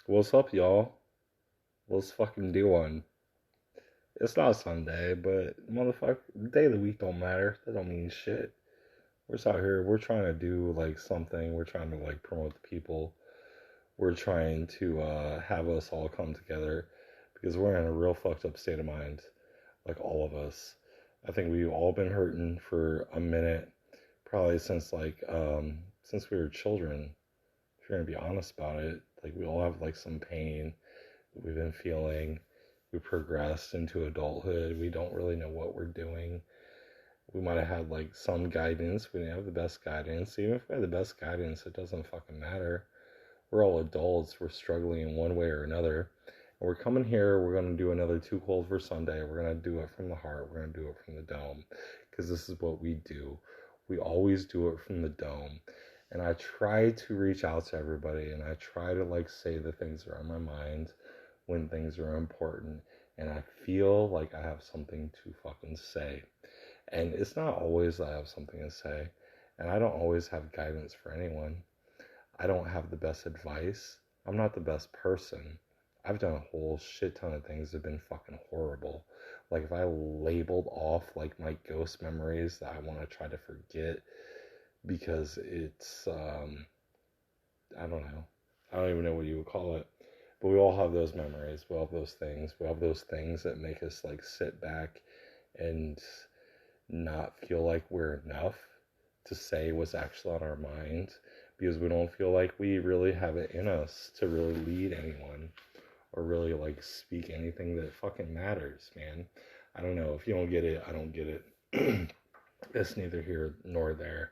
What's up, y'all? Let's fucking do one. It's not Sunday, but motherfucker, the day of the week don't matter. That don't mean shit. We're just out here. We're trying to do like something. We're trying to like promote the people. We're trying to have us all come together because we're in a real fucked up state of mind. Like all of us. I think we've all been hurting for a minute, probably since we were children. If you're gonna be honest about it, like we all have like some pain that we've been feeling. We progressed into adulthood. We don't really know what we're doing. We might have had like some guidance. We didn't have the best guidance. Even if we had the best guidance, it doesn't fucking matter. We're all adults. We're struggling in one way or another. And we're coming here. We're going to do another Too Cold for Sunday. We're going to do it from the heart. We're going to do it from the dome. Because this is what we do. We always do it from the dome. And I try to reach out to everybody. And I try to like say the things that are on my mind when things are important. And I feel like I have something to fucking say. And it's not always that I have something to say. And I don't always have guidance for anyone. I don't have the best advice. I'm not the best person. I've done a whole shit ton of things that have been fucking horrible. Like if I labeled off like my ghost memories that I want to try to forget because it's I don't know. I don't even know what you would call it. But we all have those memories. We all have those things. We have those things that make us like sit back and not feel like we're enough to say what's actually on our mind because we don't feel like we really have it in us to really lead anyone or really like speak anything that fucking matters, man. I don't know. If you don't get it, I don't get it. It's neither here nor there.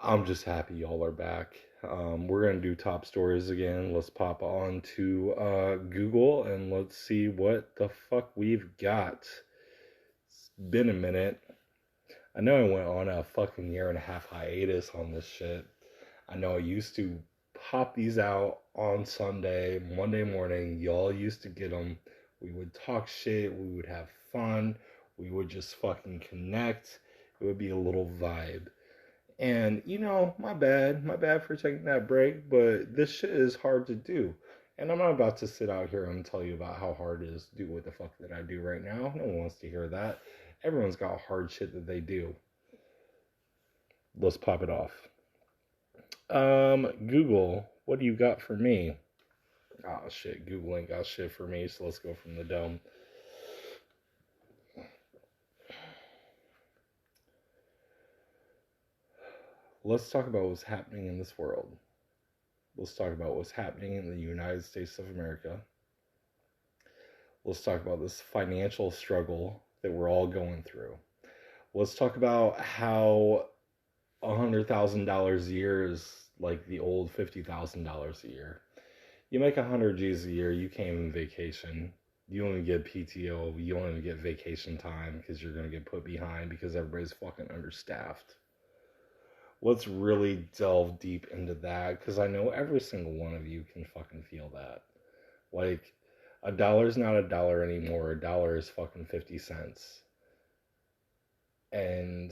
I'm just happy y'all are back. We're going to do top stories again. Let's pop on to Google and let's see what the fuck we've got. It's been a minute. I know I went on a fucking year and a half hiatus on this shit. I know I used to pop these out on Sunday, Monday morning. Y'all used to get them. We would talk shit. We would have fun. We would just fucking connect. It would be a little vibe. And, you know, my bad. My bad for taking that break, but this shit is hard to do. And I'm not about to sit out here and tell you about how hard it is to do what the fuck that I do right now. No one wants to hear that. Everyone's got hard shit that they do. Let's pop it off. Google, what do you got for me? Oh shit, Google ain't got shit for me, so let's go from the dome. Let's talk about what's happening in this world. Let's talk about what's happening in the United States of America. Let's talk about this financial struggle that we're all going through. Let's talk about how $100,000 a year is like the old $50,000 a year. You make 100 G's a year, you can't even vacation. You don't even get PTO. You don't even get vacation time because you're going to get put behind because everybody's fucking understaffed. Let's really delve deep into that because I know every single one of you can fucking feel that. Like, a dollar's not a dollar anymore. A dollar is fucking 50 cents. And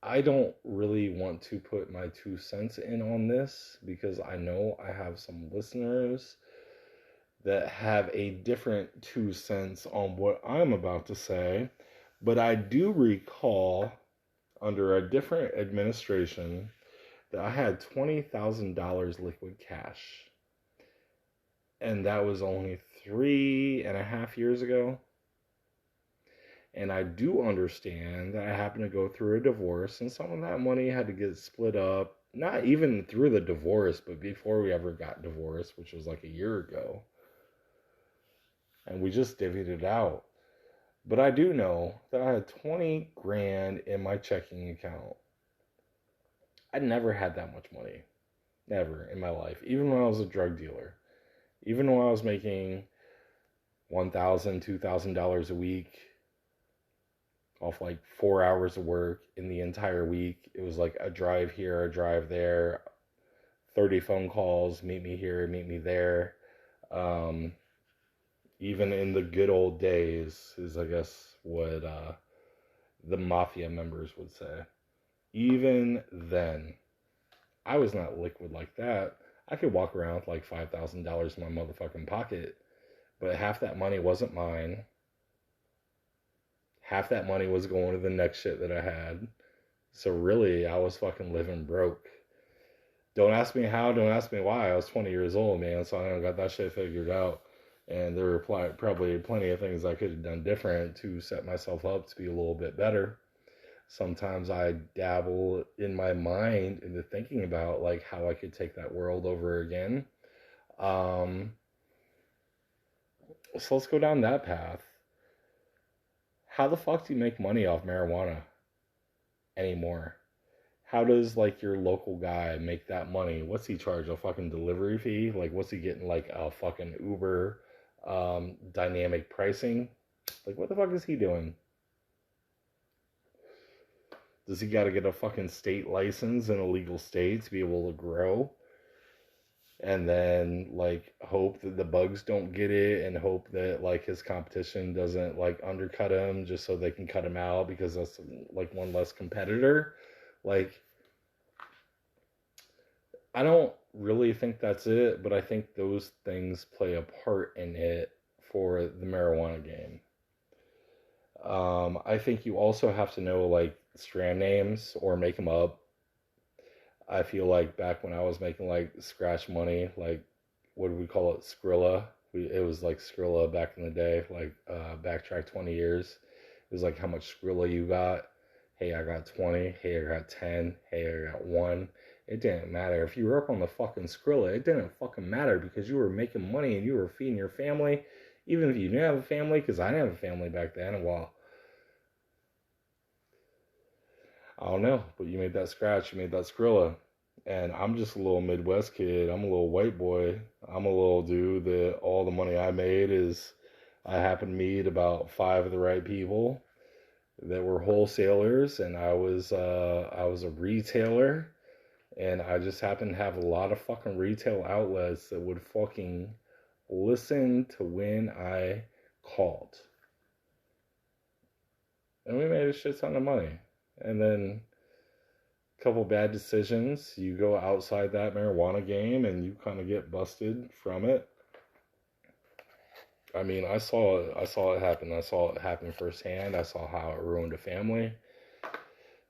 I don't really want to put my 2 cents in on this because I know I have some listeners that have a different 2 cents on what I'm about to say. But I do recall under a different administration that I had $20,000 liquid cash. And that was only 3.5 years ago. And I do understand that I happened to go through a divorce, and some of that money had to get split up, not even through the divorce, but before we ever got divorced, which was like a year ago. And we just divvied it out. But I do know that I had 20 grand in my checking account. I never had that much money. Never in my life. Even when I was a drug dealer. Even when I was making $1,000, $2,000 a week off like 4 hours of work in the entire week. It was like a drive here, a drive there, 30 phone calls, meet me here, meet me there. Even in the good old days is I guess what the mafia members would say. Even then, I was not liquid like that. I could walk around with like $5,000 in my motherfucking pocket, but half that money wasn't mine. Half that money was going to the next shit that I had. So really, I was fucking living broke. Don't ask me how, don't ask me why. I was 20 years old, man, so I got that shit figured out. And there were probably plenty of things I could have done different to set myself up to be a little bit better. Sometimes I dabble in my mind into thinking about like how I could take that world over again. Um, so let's go down that path. How the fuck do you make money off marijuana anymore? How does like your local guy make that money? What's he charge? A fucking delivery fee? Like what's he getting like a fucking Uber dynamic pricing? Like what the fuck is he doing? Does he got to get a fucking state license in a legal state to be able to grow? And then like hope that the bugs don't get it and hope that like his competition doesn't like undercut him just so they can cut him out because that's like one less competitor. Like I don't really think that's it, but I think those things play a part in it for the marijuana game. I think you also have to know like strand names or make them up. I feel like back when I was making like scratch money, like what do we call it, Skrilla? It was like Skrilla back in the day, like backtrack 20 years. It was like how much Skrilla you got. Hey, I got 20. Hey, I got 10. Hey, I got 1. It didn't matter. If you were up on the fucking Skrilla, it didn't fucking matter because you were making money and you were feeding your family. Even if you didn't have a family, because I didn't have a family back then. And well, I don't know, but you made that scratch, you made that Skrilla. And I'm just a little Midwest kid. I'm a little white boy. I'm a little dude that all the money I made is I happened to meet about 5 of the right people that were wholesalers, and I was a retailer, and I just happened to have a lot of fucking retail outlets that would fucking listen to when I called. And we made a shit ton of money. And then a couple bad decisions, you go outside that marijuana game and you kind of get busted from it. I mean, I saw it happen. I saw it happen firsthand. I saw how it ruined a family.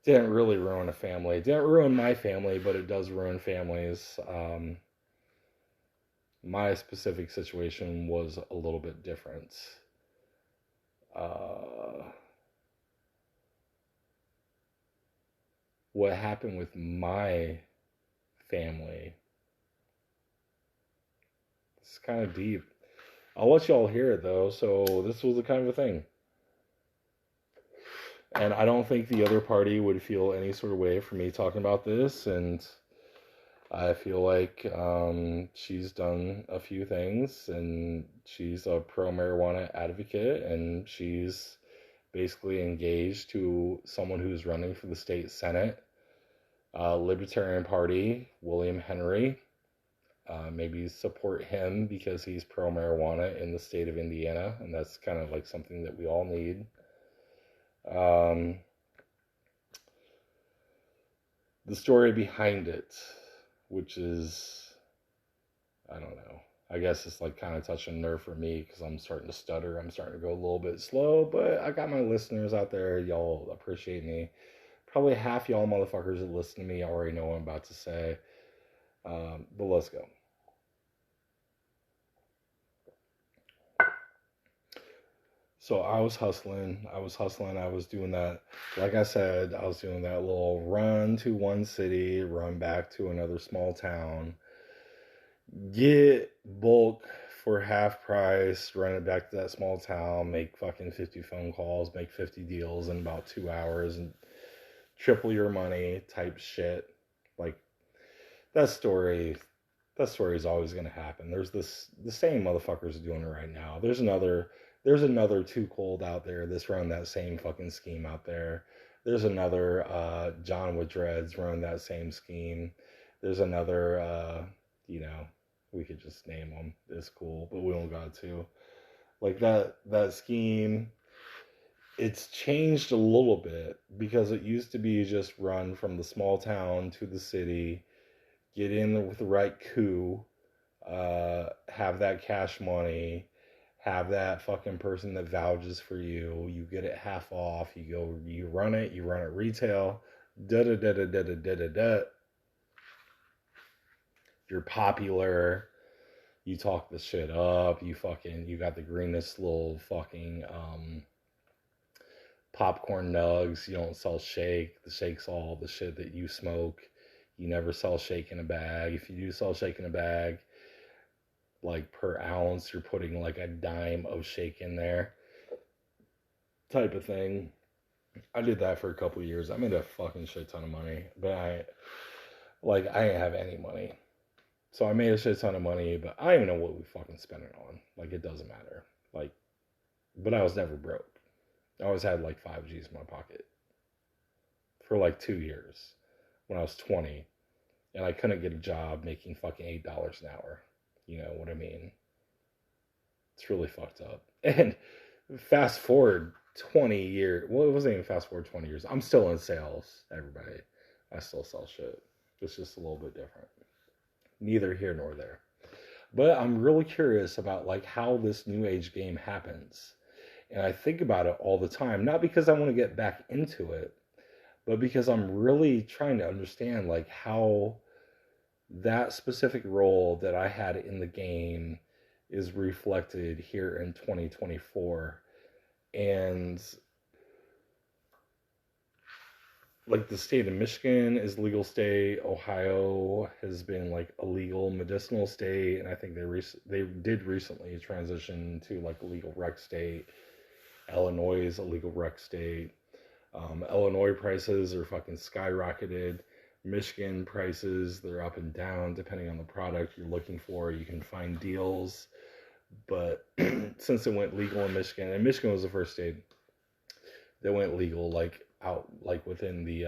Didn't really ruin a family. It didn't ruin my family, but it does ruin families. My specific situation was a little bit different. Uh, what happened with my family? It's kind of deep. I'll let y'all hear it though. So this was the kind of a thing. And I don't think the other party would feel any sort of way for me talking about this. And I feel like she's done a few things and she's a pro marijuana advocate and she's basically engaged to someone who's running for the state senate, Libertarian Party, William Henry. Maybe support him because he's pro marijuana in the state of Indiana, and that's kind of like something that we all need. The story behind it, which is, I don't know. I guess it's like kind of touching a nerve for me because I'm starting to stutter. I'm starting to go a little bit slow, but I got my listeners out there. Y'all appreciate me. Probably half y'all motherfuckers that listen to me already know what I'm about to say. But let's go. So I was hustling. I was doing that. Like I said, I was doing that little run to one city, run back to another small town, get bulk for half price, run it back to that small town, make fucking 50 phone calls, make 50 deals in about 2 hours, and triple your money type shit. Like that story. That story is always going to happen. The same motherfuckers are doing it right now. There's another Too Cold out there that's running that same fucking scheme out there. There's another John with Dreads running that same scheme. There's another, we could just name them. It's cool, but we don't got to. Like that scheme, it's changed a little bit because it used to be just run from the small town to the city, get in with the right coup, have that cash money, have that fucking person that vouches for you. You get it half off. You go, you run it retail. Da da da da da da da da da. You're popular. You talk the shit up. You got the greenest little fucking popcorn nugs. You don't sell shake. The shake's all the shit that you smoke. You never sell shake in a bag. If you do sell shake in a bag, like per ounce, you're putting like a dime of shake in there, type of thing. I did that for a couple of years. I made a fucking shit ton of money, but I didn't have any money. So I made a shit ton of money, but I don't even know what we fucking spent it on. Like, it doesn't matter. Like, but I was never broke. I always had like 5 G's in my pocket for like 2 years when I was 20, and I couldn't get a job making fucking $8 an hour. You know what I mean? It's really fucked up. And fast forward 20 years. Well, it wasn't even fast forward 20 years. I'm still in sales, everybody. I still sell shit. It's just a little bit different. Neither here nor there. But I'm really curious about like how this new age game happens. And I think about it all the time, not because I want to get back into it, but because I'm really trying to understand like how that specific role that I had in the game is reflected here in 2024. And like the state of Michigan is legal state, Ohio has been like a legal medicinal state, and I think they did recently transition to like a legal rec state. Illinois is a legal rec state. Illinois prices are fucking skyrocketed. Michigan prices, they're up and down depending on the product you're looking for. You can find deals, but since it went legal in Michigan, and Michigan was the first state that went legal, like out like within the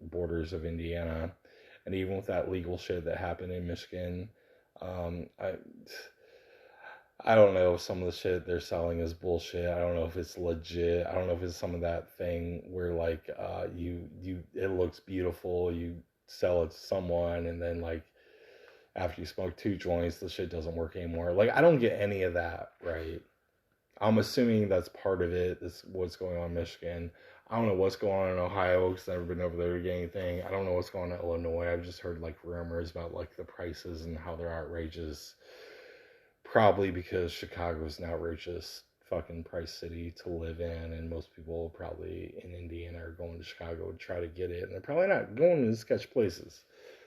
borders of Indiana, and even with that legal shit that happened in Michigan, um, I I don't know if some of the shit they're selling is bullshit. I don't know if it's legit. I don't know if it's some of that thing where like you it looks beautiful, you sell it to someone, and then like after you smoke 2 joints, the shit doesn't work anymore. Like, I don't get any of that, right? I'm assuming that's part of it. That's what's going on in Michigan. I don't know what's going on in Ohio because I've never been over there to get anything. I don't know what's going on in Illinois. I've just heard like rumors about like the prices and how they're outrageous. Probably because Chicago is an outrageous fucking price city to live in, and most people probably in Indiana are going to Chicago to try to get it, and they're probably not going to sketch places.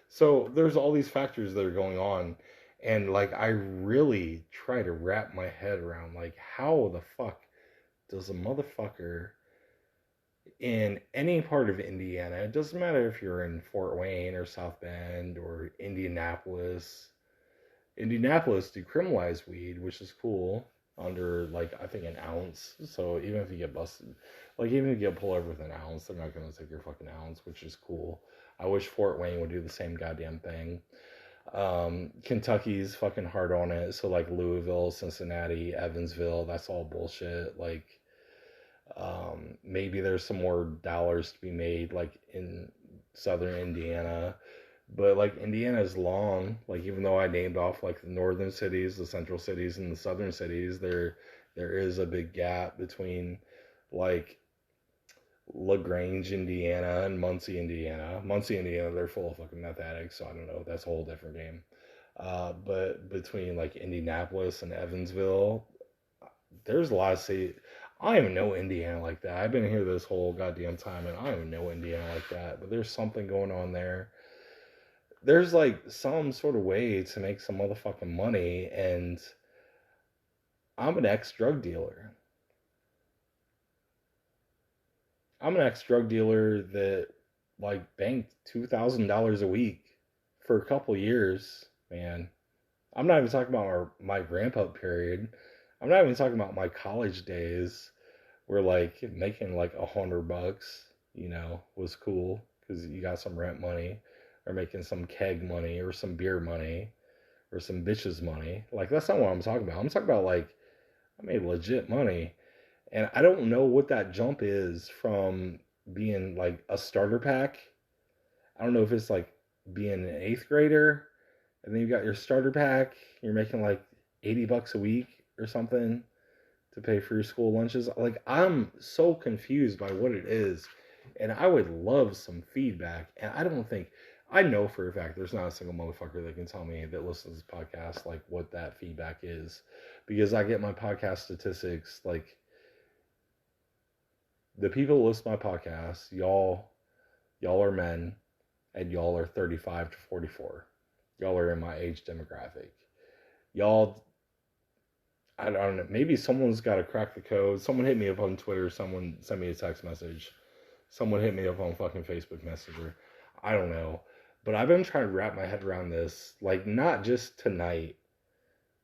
So there's all these factors that are going on, and like I really try to wrap my head around like how the fuck does a motherfucker in any part of Indiana, it doesn't matter if you're in Fort Wayne or South Bend or Indianapolis. Indianapolis decriminalized weed, which is cool, under like I think an ounce. So even if you get busted, like even if you get pulled over with an ounce, they're not gonna take your fucking ounce, which is cool. I wish Fort Wayne would do the same goddamn thing. Kentucky's fucking hard on it. So like Louisville, Cincinnati, Evansville, that's all bullshit. Like maybe there's some more dollars to be made like in southern Indiana, but like Indiana is long. Like even though I named off like the northern cities, the central cities, and the southern cities, there is a big gap between like LaGrange, Indiana, and Muncie, Indiana. Muncie, Indiana, they're full of fucking meth addicts, so I don't know. That's a whole different game. But between like Indianapolis and Evansville, there's a lot of cities. I don't even know Indiana like that. I've been here this whole goddamn time, and I don't even know Indiana like that. But there's something going on there. There's like some sort of way to make some motherfucking money, and I'm an ex drug dealer. I'm an ex drug dealer that like banked $2,000 a week for a couple years, man. I'm not even talking about my ramp up period. I'm not even talking about my college days where like making like $100, was cool because you got some rent money, or making some keg money or some beer money or some bitches money. Like that's not what I'm talking about. I'm talking about like I made legit money. And I don't know what that jump is from being like a starter pack. I don't know if it's like being an eighth grader, and then you got your starter pack. You're making like $80 a week or something to pay for your school lunches. Like, I'm so confused by what it is, and I would love some feedback. And I know for a fact there's not a single motherfucker that can tell me that listens to this podcast like what that feedback is, because I get my podcast statistics like the people that listen to my podcast, y'all are men, and y'all are 35 to 44. Y'all are in my age demographic. Y'all, I don't know, maybe someone's got to crack the code. Someone hit me up on Twitter. Someone sent me a text message. Someone hit me up on fucking Facebook Messenger. I don't know. But I've been trying to wrap my head around this. Like, not just tonight.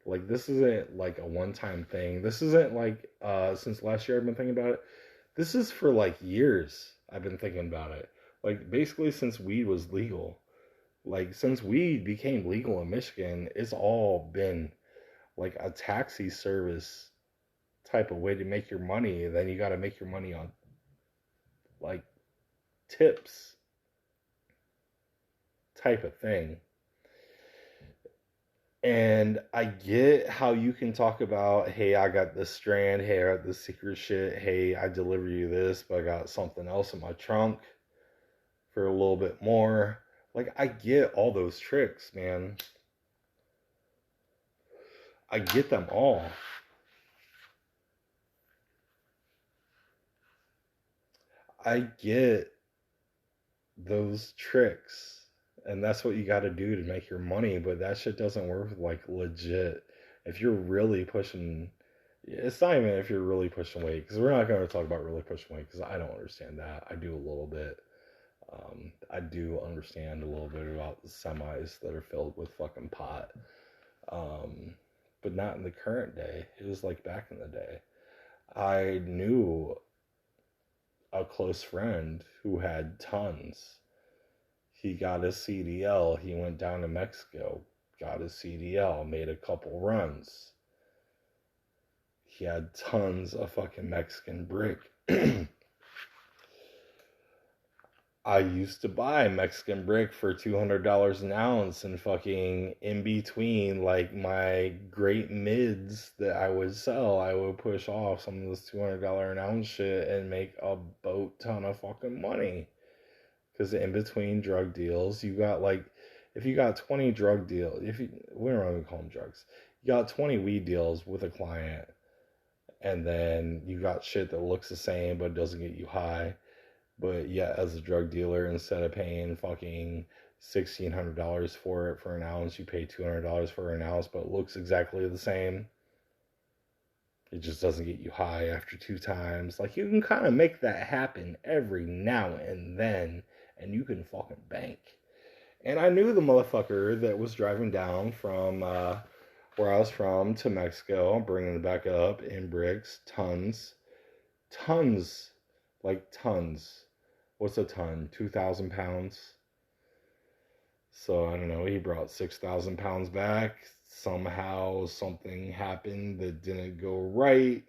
Like, this isn't like a one-time thing. This isn't like, since last year I've been thinking about it. This is for like years I've been thinking about it. Like, basically since weed was legal. Like, since weed became legal in Michigan, it's all been like a taxi service type of way to make your money. Then you got to make your money on like tips type of thing. And I get how you can talk about, hey, I got this strand, hey, I got this secret shit, hey, I deliver you this, but I got something else in my trunk for a little bit more. Like, I get all those tricks, man. I get them all. I get those tricks. And that's what you got to do to make your money. But that shit doesn't work like legit. If you're really pushing, it's not even if you're really pushing weight, because we're not going to talk about really pushing weight, because I don't understand that. I do a little bit. I do understand a little bit about the semis that are filled with fucking pot. But not in the current day. It was like back in the day. I knew a close friend who had tons. He got his CDL. He went down to Mexico, got his CDL, made a couple runs. He had tons of fucking Mexican brick. I used to buy Mexican brick for $200 an ounce, and fucking in between like my great mids that I would sell, I would push off some of this $200 an ounce shit and make a boat ton of fucking money. Because in between drug deals, you got like, if you got 20 drug deals, we don't even call them drugs, you got 20 weed deals with a client, and then you got shit that looks the same but doesn't get you high. But yeah, as a drug dealer, instead of paying fucking $1,600 for it for an ounce, you pay $200 for an ounce, but it looks exactly the same. It just doesn't get you high after 2 times. Like, you can kind of make that happen every now and then, and you can fucking bank. And I knew the motherfucker that was driving down from where I was from to Mexico, bringing it back up in bricks, tons, like tons. What's a ton? 2,000 pounds. So I don't know. He brought 6,000 pounds back. Somehow something happened that didn't go right.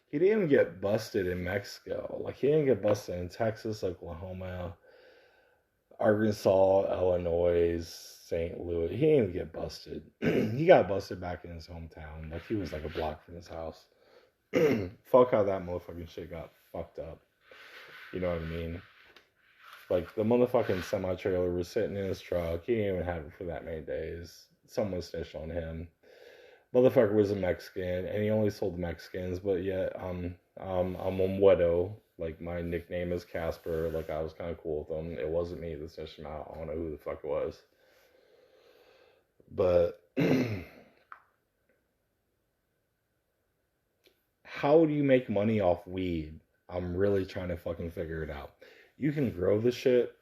He didn't get busted in Mexico. Like, he didn't get busted in Texas, Oklahoma, Arkansas, Illinois, St. Louis. He didn't get busted. He got busted back in his hometown. Like, he was like a block from his house. Fuck how that motherfucking shit got fucked up. You know what I mean? Like, the motherfucking semi-trailer was sitting in his truck. He didn't even have it for that many days. Someone snitched on him. Motherfucker was a Mexican, and he only sold Mexicans, but yet, I'm a Muedo. Like, my nickname is Casper. Like, I was kind of cool with him. It wasn't me that snitched him out. I don't know who the fuck it was. But how do you make money off weed? I'm really trying to fucking figure it out. You can grow the shit.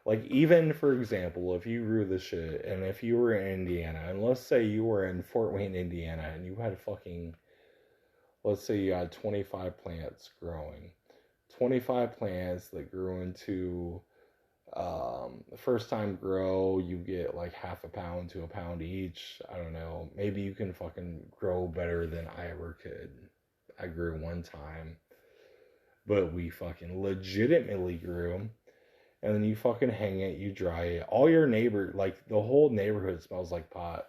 Like, even, for example, if you grew the shit, and if you were in Indiana, and let's say you were in Fort Wayne, Indiana, and you had fucking, let's say you had 25 plants growing. 25 plants that grew into, the first time grow, you get like half a pound to a pound each. I don't know. Maybe you can fucking grow better than I ever could. I grew one time. But we fucking legitimately grew. and then you fucking hang it, you dry it. All your neighbor, like the whole neighborhood smells like pot.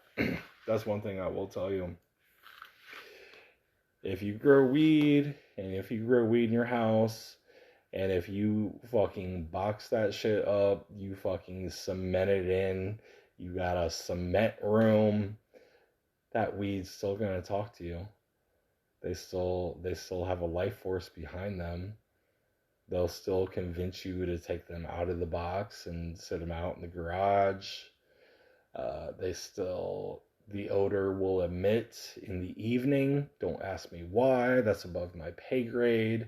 That's one thing I will tell you. If you grow weed, and if you grow weed in your house, and if you fucking box that shit up, you fucking cement it in, you got a cement room, that weed's still gonna talk to you. They still have a life force behind them. They'll still convince you to take them out of the box and sit them out in the garage. The odor will emit in the evening. Don't ask me why. That's above my pay grade.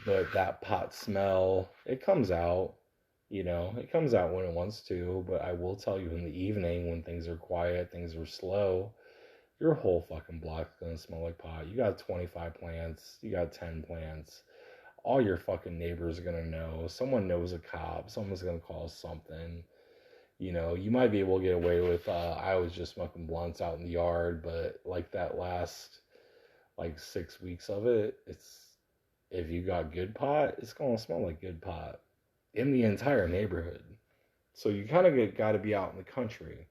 But that pot smell, it comes out. It comes out when it wants to. But I will tell you, in the evening, when things are quiet, things are slow, your whole fucking block's gonna smell like pot. You got 25 plants. You got 10 plants. All your fucking neighbors are gonna know. Someone knows a cop. Someone's gonna call something. You might be able to get away with, I was just smoking blunts out in the yard, but like that last, like 6 weeks of it, if you got good pot, it's going to smell like good pot in the entire neighborhood. So you kind of got to be out in the country.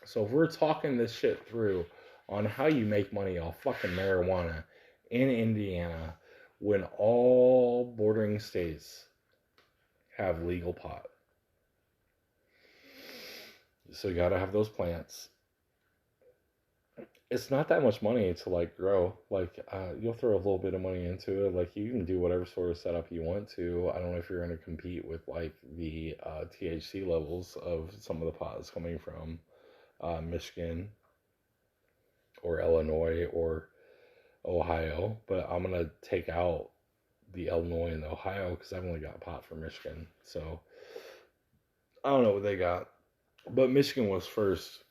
So if we're talking this shit through on how you make money off fucking marijuana in Indiana when all bordering states have legal pot. So you gotta have those plants. It's not that much money to like grow. Like you'll throw a little bit of money into it. Like you can do whatever sort of setup you want to. I don't know if you're gonna compete with like the THC levels of some of the pots coming from Michigan or Illinois or Ohio, but I'm gonna take out the Illinois and the Ohio because I've only got pot from Michigan. So I don't know what they got. But Michigan was first.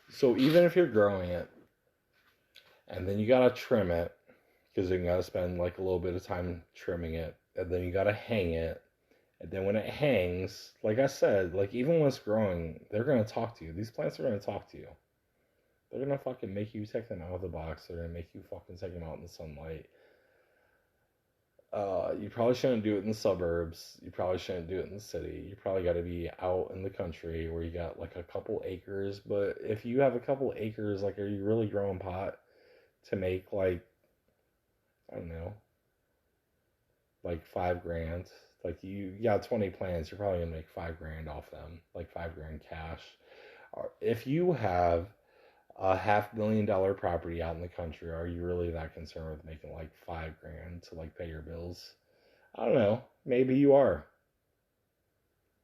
So even if you're growing it, and then you gotta trim it, because you gotta spend like a little bit of time trimming it, and then you gotta hang it, and then when it hangs, like I said, like even when it's growing, they're gonna talk to you. These plants are gonna talk to you. They're gonna fucking make you take them out of the box. They're gonna make you fucking take them out in the sunlight. You probably shouldn't do it in the suburbs. You probably shouldn't do it in the city. You probably got to be out in the country where you got like a couple acres. But if you have a couple acres, like, are you really growing pot to make like, I don't know, like $5,000? Like you got 20 plants, you're probably gonna make $5,000 off them, like $5,000 cash. Or if you have a $500,000 property out in the country, are you really that concerned with making like $5,000 to like pay your bills? I don't know. Maybe you are.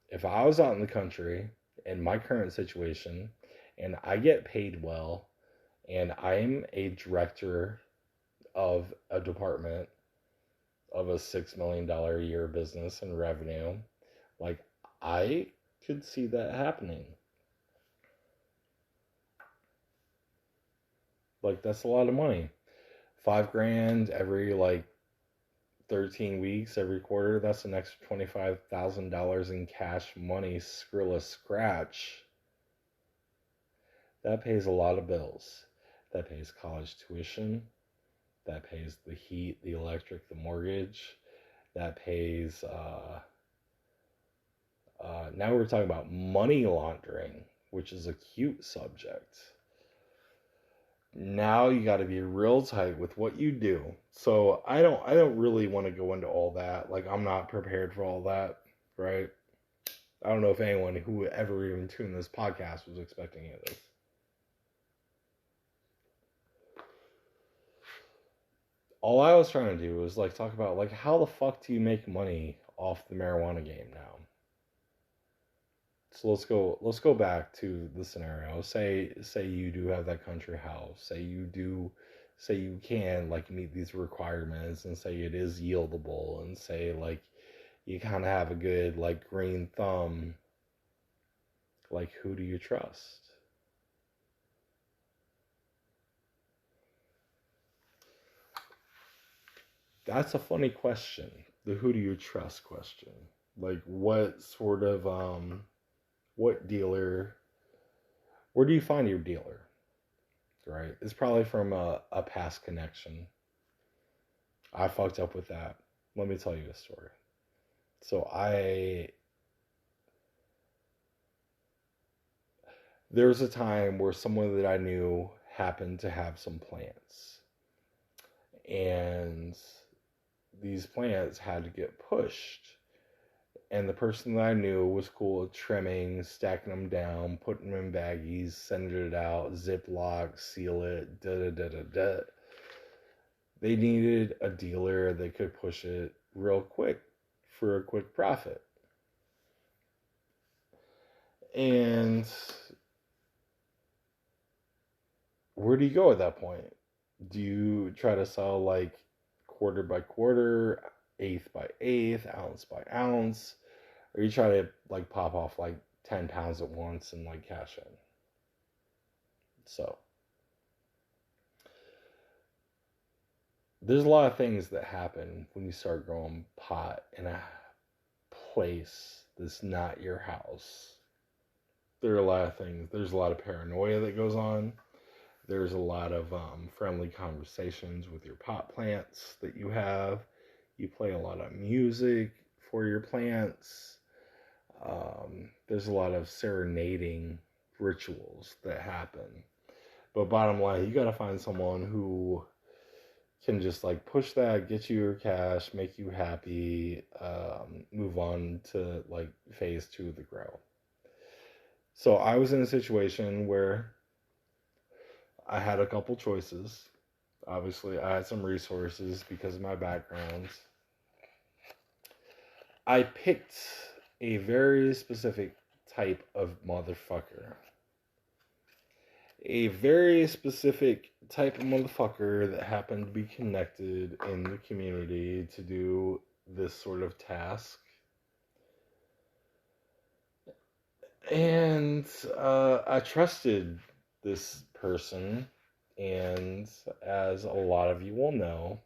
If I was out in the country in my current situation and I get paid well and I'm a director of a department of a $6 million a year business and revenue, like I could see that happening. Like that's a lot of money. $5,000 every like 13 weeks, every quarter, that's an extra $25,000 in cash money, Skrilla scratch. That pays a lot of bills. That pays college tuition. That pays the heat, the electric, the mortgage. That pays, now we're talking about money laundering, which is a cute subject. Now you got to be real tight with what you do. So I don't really want to go into all that. Like I'm not prepared for all that, right? I don't know if anyone who ever even tuned this podcast was expecting any of this. All I was trying to do was like talk about like how the fuck do you make money off the marijuana game now? So let's go back to the scenario. Say you do have that country house. Say you can like meet these requirements and say it is yieldable and say like you kind of have a good like green thumb. Like who do you trust? That's a funny question. The who do you trust question. Like what sort of what dealer, where do you find your dealer, right? It's probably from a past connection. I fucked up with that. Let me tell you a story. So there was a time where someone that I knew happened to have some plants, and these plants had to get pushed. And the person that I knew was cool with trimming, stacking them down, putting them in baggies, sending it out, Ziploc, seal it, da da da da da. They needed a dealer that could push it real quick for a quick profit. And where do you go at that point? Do you try to sell like quarter by quarter, eighth by eighth, ounce by ounce, or you try to like pop off like 10 pounds at once and like cash in? So there's a lot of things that happen when you start growing pot in a place that's not your house. There are a lot of things. There's a lot of paranoia that goes on. There's a lot of friendly conversations with your pot plants that you have. You play a lot of music for your plants. There's a lot of serenading rituals that happen. But bottom line, you got to find someone who can just like push that, get you your cash, make you happy, move on to like phase 2 of the grow. So I was in a situation where I had a couple choices. Obviously, I had some resources because of my background. I picked a very specific type of motherfucker. A very specific type of motherfucker that happened to be connected in the community to do this sort of task. And I trusted this person, and as a lot of you will know,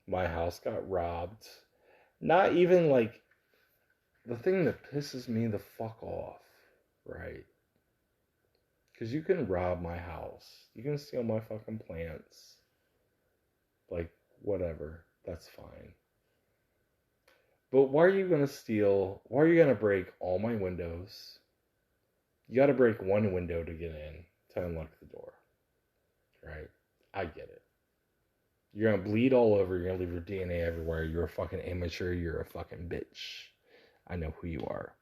my house got robbed. Not even like the thing that pisses me the fuck off, right? Because you can rob my house, you can steal my fucking plants, like whatever, that's fine. But why are you gonna steal? Why are you gonna break all my windows? You gotta break one window to get in to unlock the door, right? I get it. You're gonna bleed all over. You're gonna leave your DNA everywhere. You're a fucking amateur. You're a fucking bitch. I know who you are.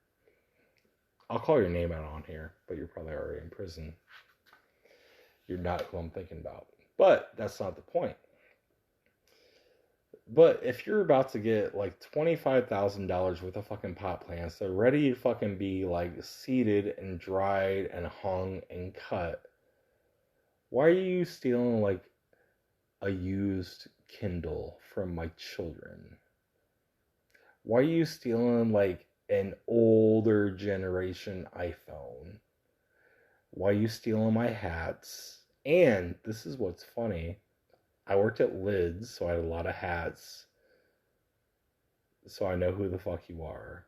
I'll call your name out on here, but you're probably already in prison. You're not who I'm thinking about. But that's not the point. But if you're about to get like $25,000 worth of fucking pot plants, they're ready to fucking be like seeded and dried and hung and cut. Why are you stealing like a used Kindle from my children? Why are you stealing like an older generation iPhone? Why are you stealing my hats? And this is what's funny. I worked at Lids, so I had a lot of hats. So I know who the fuck you are.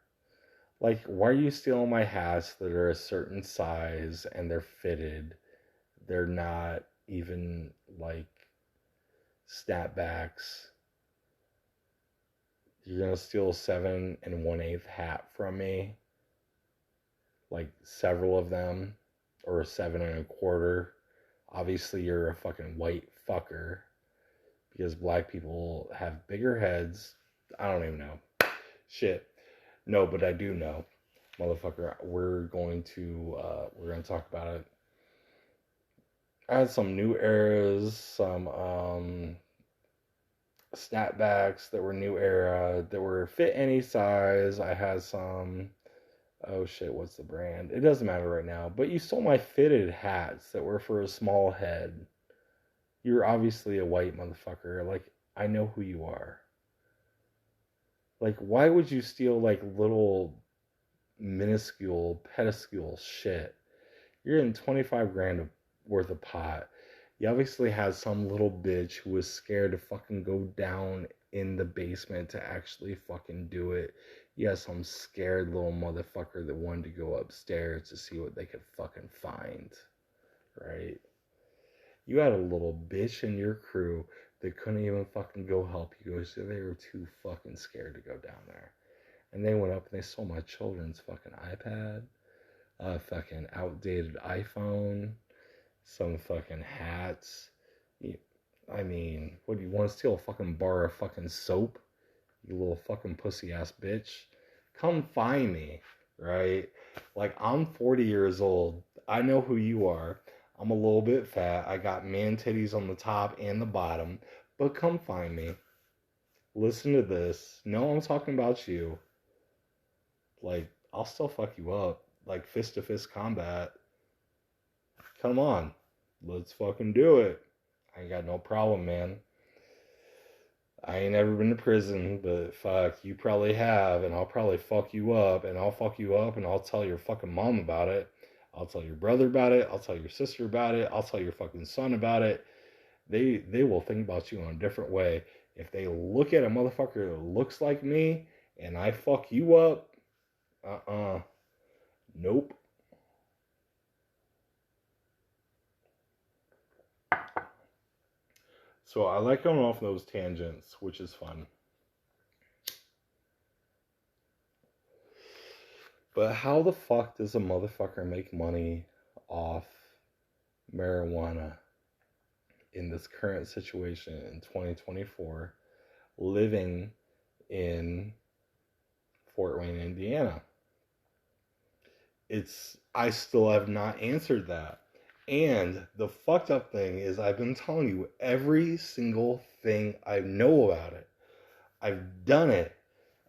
Like, why are you stealing my hats that are a certain size and they're fitted? They're not even like snapbacks. You're gonna steal a 7 1/8 hat from me, like several of them, or a 7 1/4. Obviously, you're a fucking white fucker because black people have bigger heads. I don't even know. Shit. No, but I do know, motherfucker. We're going to talk about it. I had some new eras, some snapbacks that were new era that were fit any size. I had some, oh shit, what's the brand? It doesn't matter right now. But you stole my fitted hats that were for a small head. You're obviously a white motherfucker. Like, I know who you are. Like, why would you steal like little minuscule pedescule shit? You're in 25 grand worth of pot. You obviously had some little bitch who was scared to fucking go down in the basement to actually fucking do it. You had some scared little motherfucker that wanted to go upstairs to see what they could fucking find, right? You had a little bitch in your crew that couldn't even fucking go help you because they were too fucking scared to go down there. And they went up and they stole my children's fucking iPad, a fucking outdated iPhone, some fucking hats. I mean, what do you want to steal a fucking bar of fucking soap? You little fucking pussy ass bitch. Come find me, right? Like, I'm 40 years old. I know who you are. I'm a little bit fat. I got man titties on the top and the bottom. But come find me. Listen to this. No, I'm talking about you. Like, I'll still fuck you up. Like, fist to fist combat. Come on. Let's fucking do it. I ain't got no problem, man. I ain't ever been to prison, but fuck, you probably have, and I'll probably fuck you up, and I'll fuck you up, and I'll tell your fucking mom about it. I'll tell your brother about it. I'll tell your sister about it. I'll tell your fucking son about it. They will think about you in a different way. If they look at a motherfucker that looks like me, and I fuck you up, nope. So I like going off those tangents, which is fun. But how the fuck does a motherfucker make money off marijuana in this current situation in 2024, living in Fort Wayne, Indiana? I still have not answered that. And the fucked up thing is, I've been telling you every single thing I know about it. I've done it,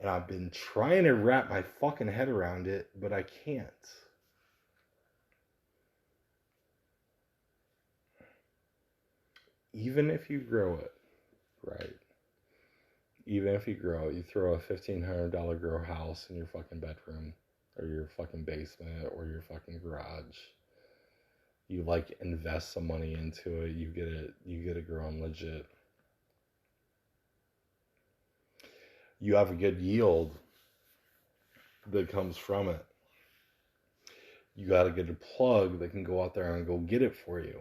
and I've been trying to wrap my fucking head around it, but I can't. Even if you grow it, right? Even if you grow it, you throw a $1,500 grow house in your fucking bedroom, or your fucking basement, or your fucking garage. You like invest some money into it, you get it growing legit. You have a good yield that comes from it. You got to get a plug that can go out there and go get it for you.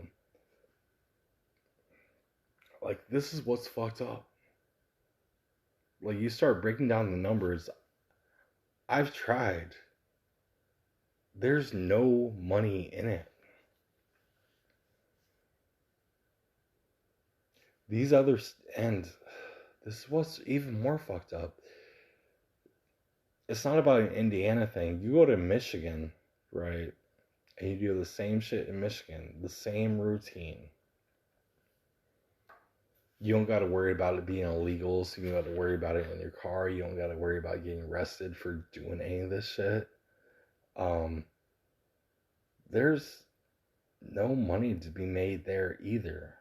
Like, this is what's fucked up. Like, you start breaking down the numbers. I've tried. There's no money in it. These others, and this is what's even more fucked up. It's not about an Indiana thing. You go to Michigan, right? And you do the same shit in Michigan, the same routine. You don't got to worry about it being illegal, so you don't got to worry about it in your car. You don't got to worry about getting arrested for doing any of this shit. There's no money to be made there either.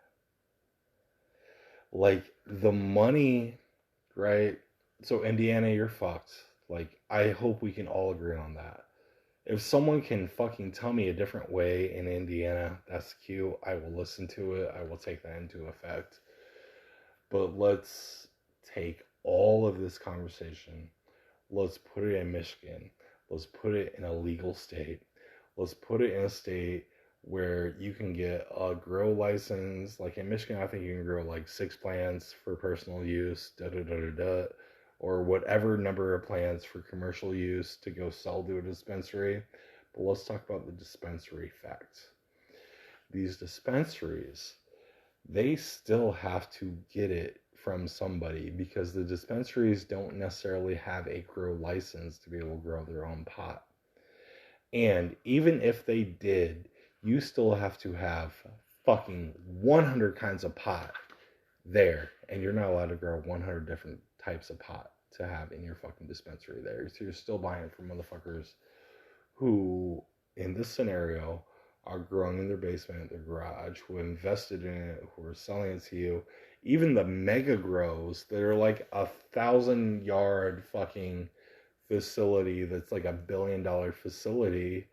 Like, the money, right? So, Indiana, you're fucked. Like, I hope we can all agree on that. If someone can fucking tell me a different way in Indiana, that's cute. I will listen to it. I will take that into effect. But let's take all of this conversation. Let's put it in Michigan. Let's put it in a legal state. Let's put it in a state where you can get a grow license. Like in Michigan, I think you can grow like 6 plants for personal use, or whatever number of plants for commercial use to go sell to a dispensary. But let's talk about the dispensary facts. These dispensaries, they still have to get it from somebody, because the dispensaries don't necessarily have a grow license to be able to grow their own pot. And even if they did, you still have to have fucking 100 kinds of pot there, and you're not allowed to grow 100 different types of pot to have in your fucking dispensary there. So you're still buying from motherfuckers who, in this scenario, are growing in their basement, their garage, who invested in it, who are selling it to you. Even the mega grows that are like 1,000-yard fucking facility that's like $1 billion facility.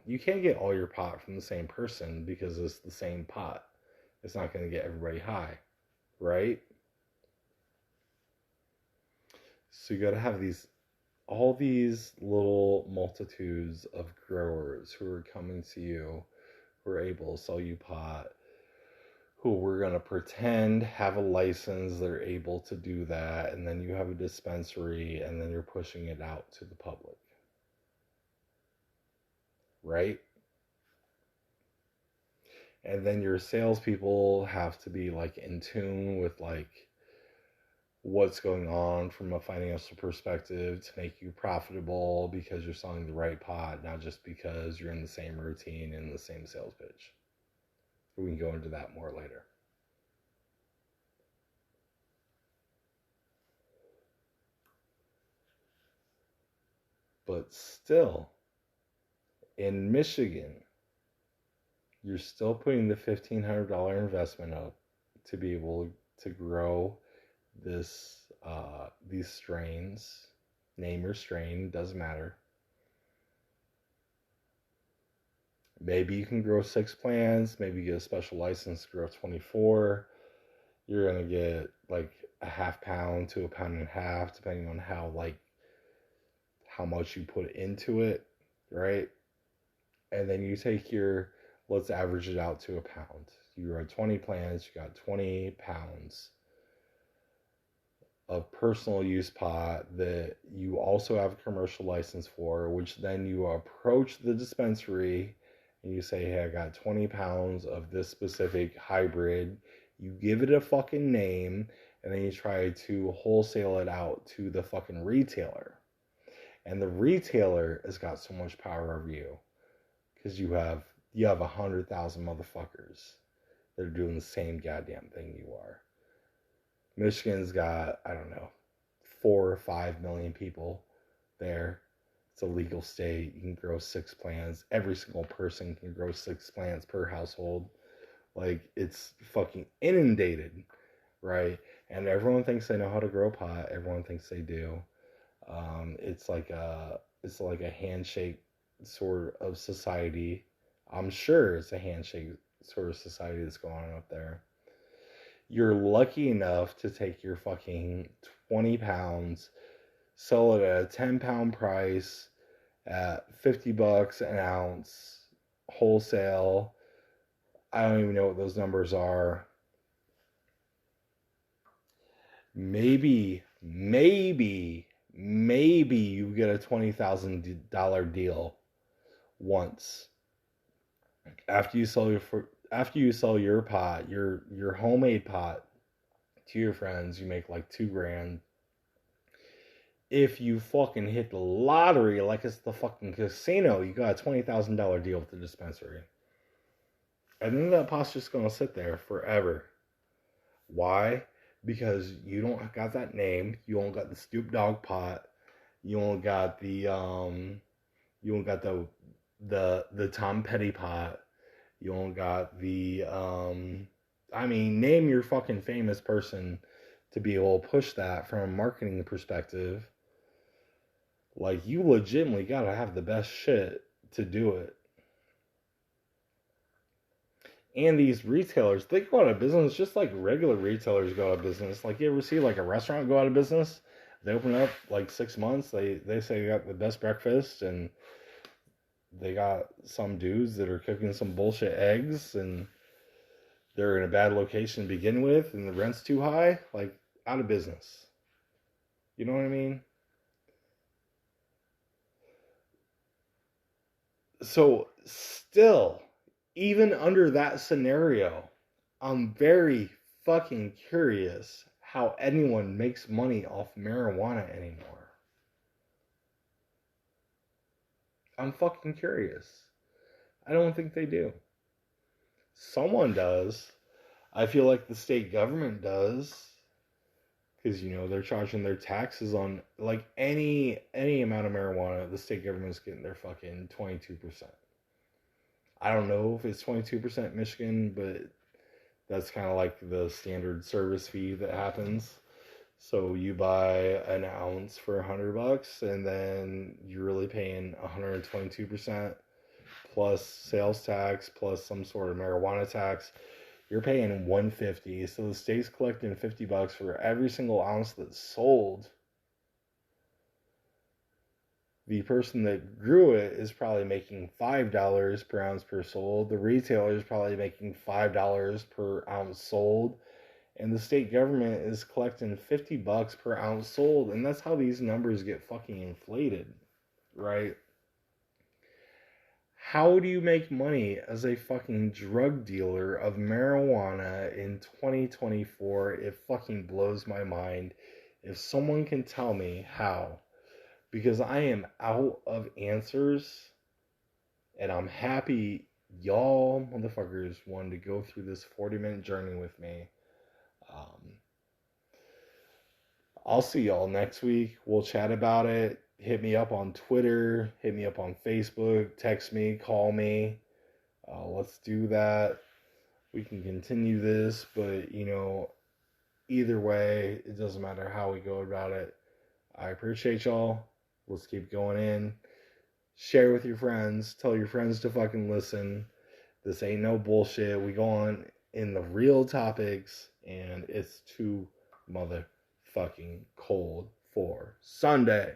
You can't get all your pot from the same person because it's the same pot. It's not going to get everybody high, right? So you got to have all these little multitudes of growers who are coming to you, who are able to sell you pot, who we're going to pretend have a license, they're able to do that, and then you have a dispensary, and then you're pushing it out to the public. Right? And then your salespeople have to be like in tune with like what's going on from a financial perspective to make you profitable because you're selling the right pot, not just because you're in the same routine and the same sales pitch. We can go into that more later. But still, in Michigan, you're still putting the $1,500 investment up to be able to grow these strains. Name your strain, doesn't matter. Maybe you can grow 6 plants, maybe you get a special license to grow 24. You're gonna get like a half pound to a pound and a half, depending on how much you put into it, right? And then you take let's average it out to a pound. You grow 20 plants, you got 20 pounds of personal use pot that you also have a commercial license for, which then you approach the dispensary and you say, hey, I got 20 pounds of this specific hybrid. You give it a fucking name, and then you try to wholesale it out to the fucking retailer. And the retailer has got so much power over you because you have 100,000 motherfuckers that are doing the same goddamn thing you are. Michigan's got, I don't know, 4 or 5 million people there. It's a legal state. You can grow 6 plants. Every single person can grow 6 plants per household. Like, it's fucking inundated, right? And everyone thinks they know how to grow pot. Everyone thinks they do. It's like a handshake sort of society. I'm sure it's a handshake sort of society that's going on up there. You're lucky enough to take your fucking 20 pounds, sell it at a 10-pound price at $50 an ounce wholesale. I don't even know what those numbers are. Maybe you get a $20,000 deal once after you sell your pot, your homemade pot to your friends. You make like $2,000. If you fucking hit the lottery like it's the fucking casino, you got a $20,000 deal with the dispensary. And then that pot's just gonna sit there forever. Why? Because you don't got that name. You don't got the Snoop Dogg pot. You don't got the Tom Petty pot. You don't got the name your fucking famous person to be able to push that from a marketing perspective. Like, you legitimately gotta have the best shit to do it. And these retailers, they go out of business just like regular retailers go out of business. Like, you ever see like a restaurant go out of business? They open up like 6 months. They say they got the best breakfast, and they got some dudes that are cooking some bullshit eggs, and they're in a bad location to begin with, and the rent's too high. Like, out of business. You know what I mean? So still, even under that scenario, I'm very fucking curious how anyone makes money off marijuana anymore. I'm fucking curious. I don't think they do. Someone does. I feel like the state government does. Because, they're charging their taxes on, like, any amount of marijuana. The state government's getting their fucking 22%. I don't know if it's 22% Michigan, but that's kind of like the standard service fee that happens. So you buy an ounce for $100, and then you're really paying 122% plus sales tax plus some sort of marijuana tax. You're paying $150. So the state's collecting $50 for every single ounce that's sold The person that grew it is probably making $5 per ounce per sold. The retailer is probably making $5 per ounce sold. And the state government is collecting $50 per ounce sold. And that's how these numbers get fucking inflated, right? How do you make money as a fucking drug dealer of marijuana in 2024? It fucking blows my mind. If someone can tell me how, because I am out of answers, and I'm happy y'all motherfuckers wanted to go through this 40-minute journey with me. I'll see y'all next week. We'll chat about it. Hit me up on Twitter. Hit me up on Facebook. Text me. Call me. Let's do that. We can continue this, but either way, it doesn't matter how we go about it. I appreciate y'all. Let's keep going in. Share with your friends. Tell your friends to fucking listen. This ain't no bullshit. We go on in the real topics, and it's too motherfucking cold for Sunday.